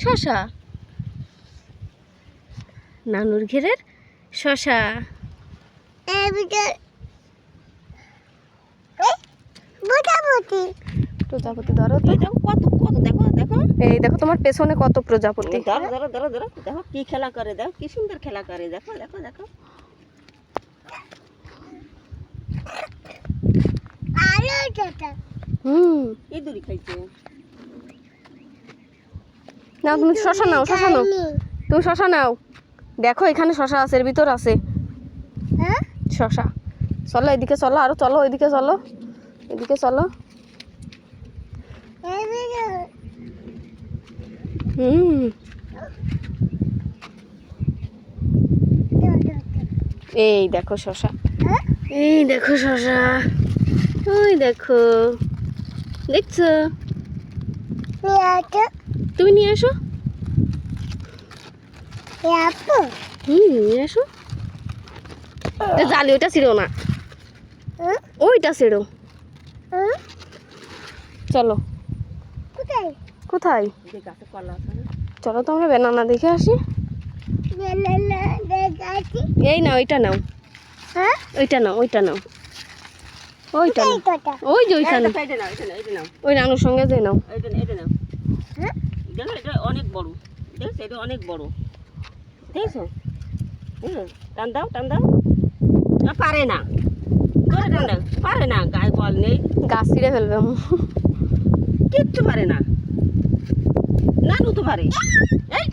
শশা নানুর ঘেরের শশা প্রজাপতি ধরো তো কত কত দেখো দেখো এই দেখো তোমার পেছনে কত প্রজাপতি ধরো ধরো ধরো ধরো দেখো কি খেলা করে দেখো কি সুন্দর খেলা করে দেখো দেখো দেখো এই দড়ি খাইছে না তুমি শশা নাও তুমি শশা নাও দেখো এখানে শশা আছে এর ভিতর আছে শশা চলো এদিকে চলো আরো চলো ওইদিকে চলো এদিকে চলো এই দেখো শশা এই দেখো শশা ওই দেখো দেখছো তুমি নিয়ে আসো নিয়ে আসো জালি ওইটা ছিড়ো না ওইটা ছিড়ো চলো কোথায় চলো তো আমরা বেনানা দেখে আসি এই নাও ওইটা নাও ওইটা নাও ওইটা নাও ওইটা ওই যে ওইখানে ওই নানুর সঙ্গে যে নাও এটা অনেক বড় দেখছো এটা অনেক বড় দেখছো টান দাও পারে না টান দাও পারে না গায়ে বল নেই গাছ ছিঁড়ে ফেলবে কিচ্ছু পারে না নানু তো পারে এই